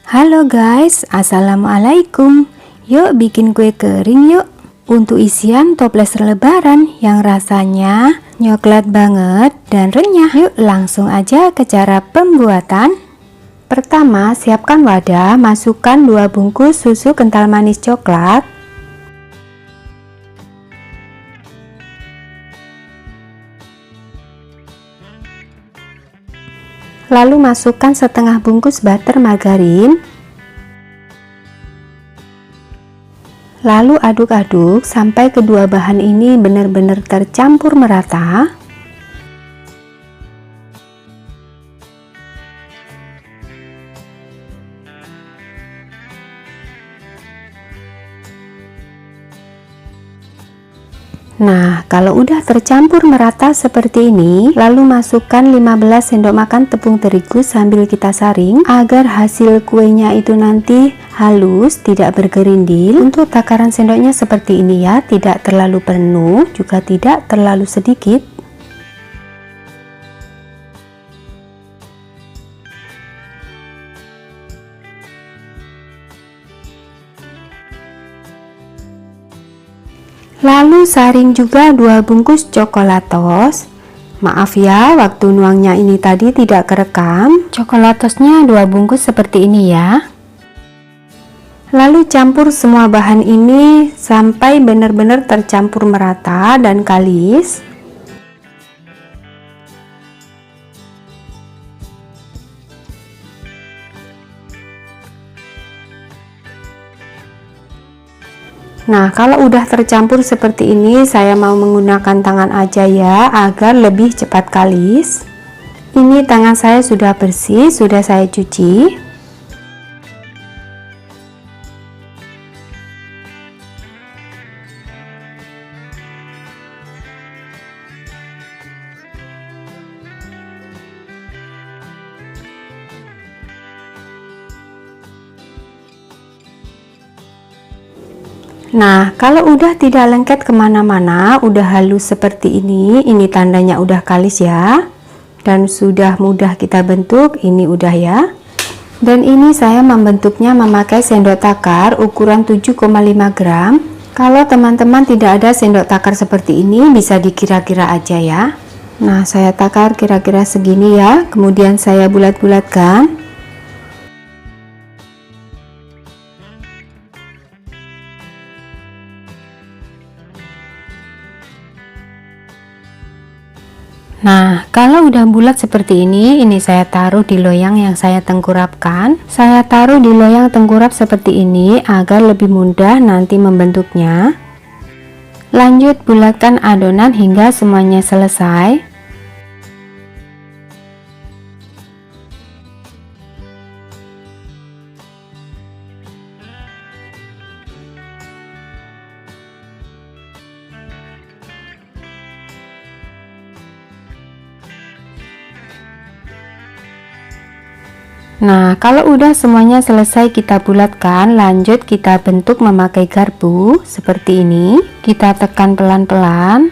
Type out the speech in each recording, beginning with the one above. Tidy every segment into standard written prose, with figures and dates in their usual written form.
Halo guys, assalamualaikum. Yuk bikin kue kering yuk. Untuk isian toples lebaran yang rasanya coklat banget dan renyah. Yuk langsung aja ke cara pembuatan. Pertama, siapkan wadah, masukkan 2 bungkus susu kental manis coklat. Lalu masukkan setengah bungkus butter margarin. Lalu aduk-aduk sampai kedua bahan ini benar-benar tercampur merata. Nah, kalau udah tercampur merata seperti ini, lalu masukkan 15 sendok makan tepung terigu sambil kita saring agar hasil kuenya itu nanti halus, tidak bergerindil. Untuk takaran sendoknya seperti ini ya, tidak terlalu penuh, juga tidak terlalu sedikit. Lalu saring juga 2 bungkus coklatos. Maaf ya, waktu nuangnya ini tadi tidak kerekam. Coklatosnya 2 bungkus seperti ini ya. Lalu campur semua bahan ini sampai benar-benar tercampur merata dan kalis. Nah, kalau udah tercampur seperti ini, saya mau menggunakan tangan aja ya, agar lebih cepat kalis. Ini tangan saya sudah bersih, sudah saya cuci. Nah, kalau udah tidak lengket kemana-mana, udah halus seperti ini tandanya udah kalis ya, dan sudah mudah kita bentuk. Ini udah ya. Dan ini saya membentuknya memakai sendok takar ukuran 7,5 gram. Kalau teman-teman tidak ada sendok takar seperti ini, bisa dikira-kira aja ya. Nah, saya takar kira-kira segini ya, kemudian saya bulat-bulatkan. Nah, kalau udah bulat seperti ini saya taruh di loyang yang saya tengkurapkan. Saya taruh di loyang tengkurap seperti ini agar lebih mudah nanti membentuknya. Lanjut bulatkan adonan hingga semuanya selesai. Nah, kalau udah semuanya selesai kita bulatkan, lanjut kita bentuk memakai garpu seperti ini. Kita tekan pelan-pelan.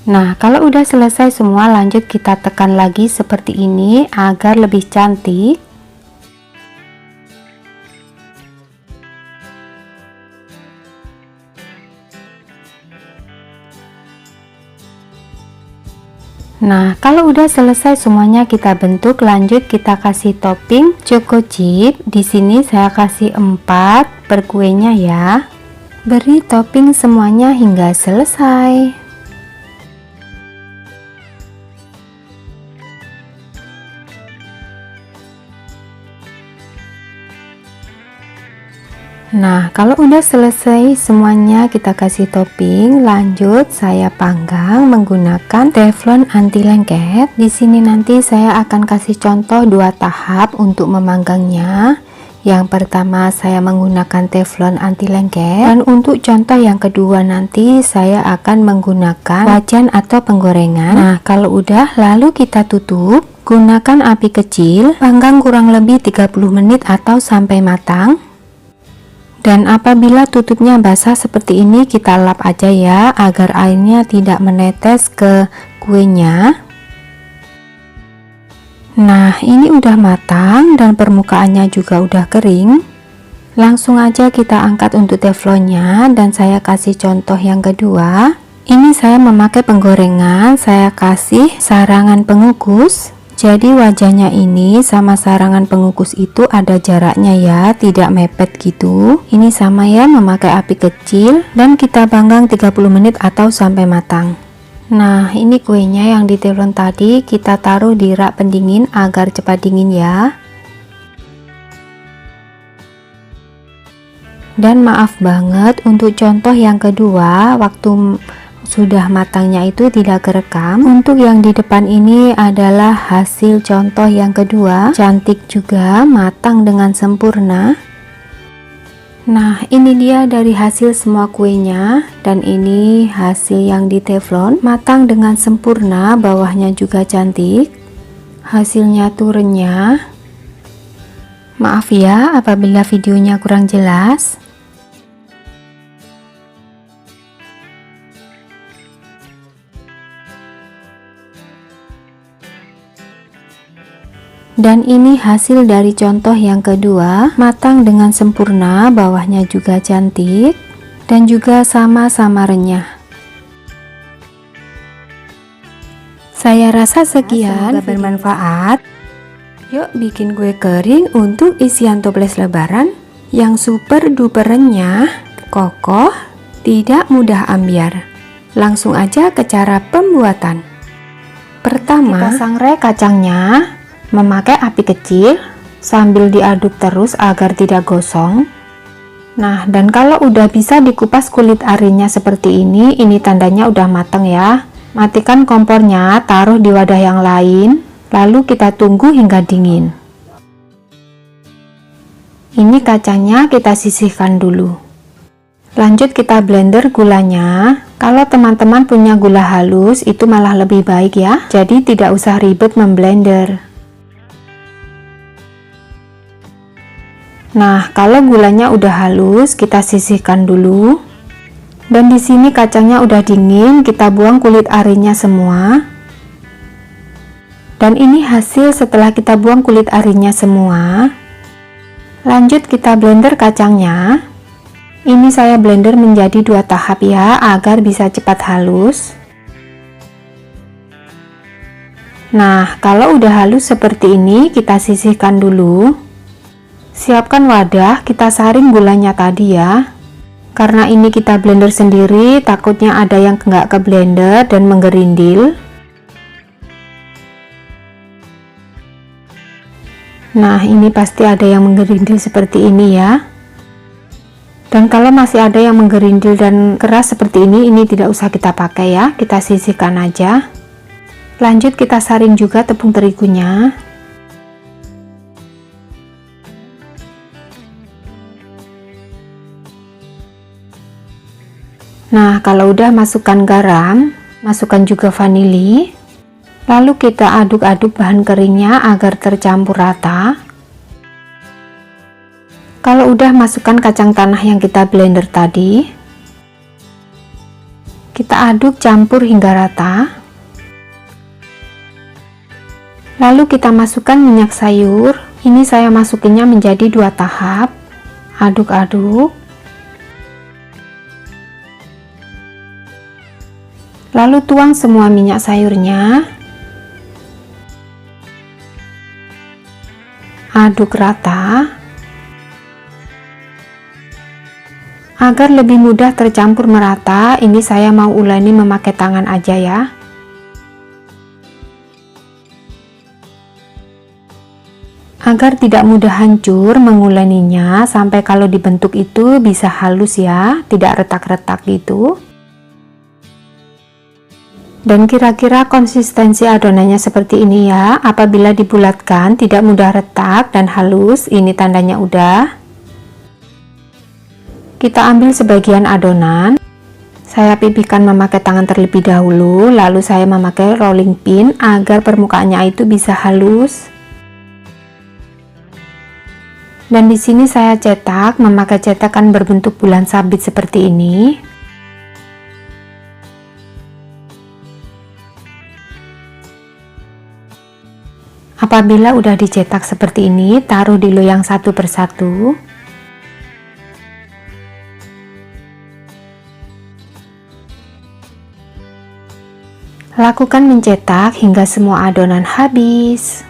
Nah, kalau udah selesai semua, lanjut kita tekan lagi seperti ini agar lebih cantik. Nah, kalau udah selesai semuanya kita bentuk, lanjut kita kasih topping choco chip. Di sini saya kasih 4 per kuenya ya. Beri topping semuanya hingga selesai. Nah, kalau udah selesai semuanya kita kasih topping, lanjut saya panggang menggunakan teflon anti lengket. Di sini nanti saya akan kasih contoh 2 tahap untuk memanggangnya. Yang pertama saya menggunakan teflon anti lengket, dan untuk contoh yang kedua nanti saya akan menggunakan wajan atau penggorengan. Nah, kalau udah lalu kita tutup, gunakan api kecil, panggang kurang lebih 30 menit atau sampai matang. Dan apabila tutupnya basah seperti ini, kita lap aja ya, agar airnya tidak menetes ke kuenya. Nah, ini udah matang dan permukaannya juga udah kering. Langsung aja kita angkat untuk teflonnya, dan saya kasih contoh yang kedua. Ini saya memakai penggorengan, saya kasih sarangan pengukus. Jadi wajahnya ini sama sarangan pengukus itu ada jaraknya ya, tidak mepet gitu. Ini sama ya, memakai api kecil dan kita panggang 30 menit atau sampai matang. Nah, ini kuenya yang di teflon tadi kita taruh di rak pendingin agar cepat dingin ya. Dan maaf banget untuk contoh yang kedua, waktu sudah matangnya itu tidak kerekam. Untuk yang di depan ini adalah hasil contoh yang kedua, cantik juga, matang dengan sempurna. Nah, ini dia dari hasil semua kuenya, dan ini hasil yang di teflon, matang dengan sempurna, bawahnya juga cantik. Hasilnya tuh renyah. Maaf ya apabila videonya kurang jelas. Dan ini hasil dari contoh yang kedua, matang dengan sempurna, bawahnya juga cantik dan juga sama-sama renyah. Saya rasa sekian, semoga bermanfaat. Yuk bikin kue kering untuk isian toples lebaran yang super duper renyah, kokoh, tidak mudah ambyar. Langsung aja ke cara pembuatan. Pertama, kita sangrai kacangnya memakai api kecil sambil diaduk terus agar tidak gosong. Nah, dan kalau udah bisa dikupas kulit arinya seperti ini tandanya udah matang ya. Matikan kompornya, taruh di wadah yang lain, lalu kita tunggu hingga dingin. Ini kacangnya kita sisihkan dulu. Lanjut kita blender gulanya. Kalau teman-teman punya gula halus itu malah lebih baik ya, jadi tidak usah ribet memblender. Nah, kalau gulanya udah halus, kita sisihkan dulu. Dan di sini kacangnya udah dingin, kita buang kulit arinya semua. Dan ini hasil setelah kita buang kulit arinya semua. Lanjut kita blender kacangnya. Ini saya blender menjadi 2 tahap ya, agar bisa cepat halus. Nah, kalau udah halus seperti ini, kita sisihkan dulu. Siapkan wadah, kita saring gulanya tadi ya. Karena ini kita blender sendiri, takutnya ada yang nggak ke blender dan menggerindil. Nah, ini pasti ada yang menggerindil seperti ini ya. Dan kalau masih ada yang menggerindil dan keras seperti ini tidak usah kita pakai ya, kita sisihkan aja. Lanjut kita saring juga tepung terigunya. Nah, kalau udah masukkan garam, masukkan juga vanili. Lalu kita aduk-aduk bahan keringnya agar tercampur rata. Kalau udah masukkan kacang tanah yang kita blender tadi. Kita aduk campur hingga rata. Lalu kita masukkan minyak sayur. Ini saya masukinnya menjadi 2 tahap. Aduk-aduk. Lalu tuang semua minyak sayurnya. Aduk rata. Agar lebih mudah tercampur merata, ini saya mau uleni memakai tangan aja ya. Agar tidak mudah hancur menguleninya, sampai kalau dibentuk itu bisa halus ya, tidak retak-retak gitu. Dan kira-kira konsistensi adonannya seperti ini ya. Apabila dibulatkan tidak mudah retak dan halus, ini tandanya udah. Kita ambil sebagian adonan. Saya pipihkan memakai tangan terlebih dahulu, lalu saya memakai rolling pin agar permukaannya itu bisa halus. Dan di sini saya cetak memakai cetakan berbentuk bulan sabit seperti ini. Apabila udah dicetak seperti ini, taruh di loyang satu persatu. Lakukan mencetak hingga semua adonan habis.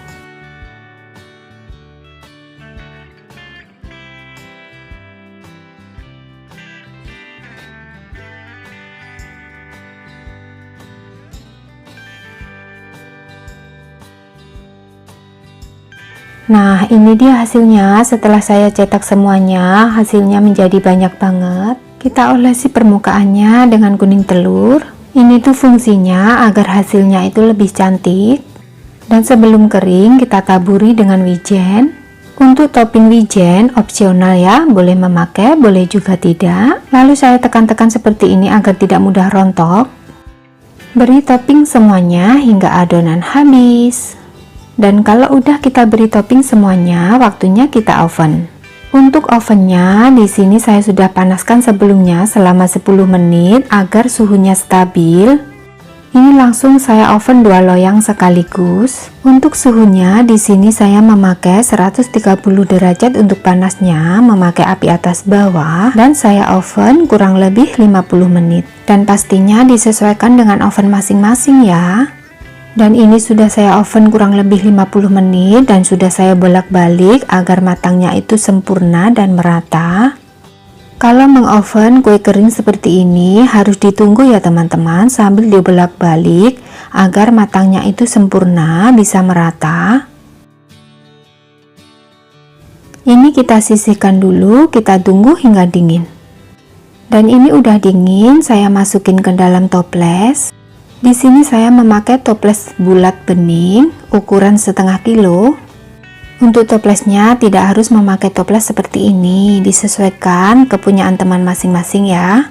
Nah, ini dia hasilnya. Setelah saya cetak semuanya, hasilnya menjadi banyak banget. Kita olesi permukaannya dengan kuning telur. Ini tuh fungsinya agar hasilnya itu lebih cantik. Dan sebelum kering, kita taburi dengan wijen. Untuk topping wijen opsional ya, boleh memakai, boleh juga tidak. Lalu saya tekan-tekan seperti ini agar tidak mudah rontok. Beri topping semuanya hingga adonan habis. Dan kalau udah kita beri topping semuanya, waktunya kita oven. Untuk ovennya, di sini saya sudah panaskan sebelumnya selama 10 menit agar suhunya stabil. Ini langsung saya oven 2 loyang sekaligus. Untuk suhunya, di sini saya memakai 130 derajat untuk panasnya, memakai api atas bawah, dan saya oven kurang lebih 50 menit. Dan pastinya disesuaikan dengan oven masing-masing ya. Dan ini sudah saya oven kurang lebih 50 menit dan sudah saya bolak-balik agar matangnya itu sempurna dan merata. Kalau mengoven kue kering seperti ini harus ditunggu ya teman-teman, sambil dibolak-balik agar matangnya itu sempurna, bisa merata. Ini kita sisihkan dulu, kita tunggu hingga dingin. Dan ini udah dingin, saya masukin ke dalam toples. Di sini saya memakai toples bulat bening ukuran setengah kilo. Untuk toplesnya tidak harus memakai toples seperti ini, disesuaikan kepunyaan teman masing-masing ya.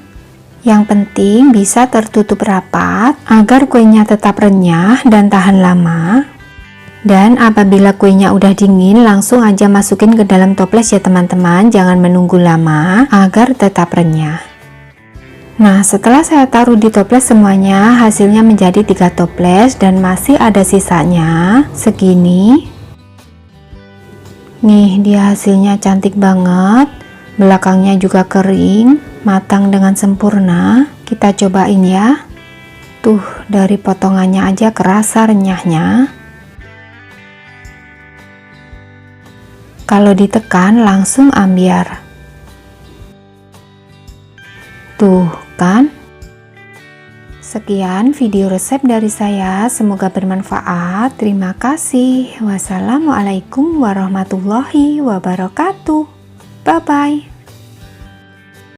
Yang penting bisa tertutup rapat agar kuenya tetap renyah dan tahan lama. Dan apabila kuenya udah dingin, langsung aja masukin ke dalam toples ya teman-teman, jangan menunggu lama agar tetap renyah. Nah, setelah saya taruh di toples semuanya, hasilnya menjadi 3 toples dan masih ada sisanya segini. Nih, dia hasilnya cantik banget. Belakangnya juga kering, matang dengan sempurna. Kita cobain ya. Tuh, dari potongannya aja kerasa renyahnya. Kalau ditekan langsung ambiar. Tuh kan. Sekian video resep dari saya, semoga bermanfaat. Terima kasih. Wassalamualaikum warahmatullahi wabarakatuh. Bye bye.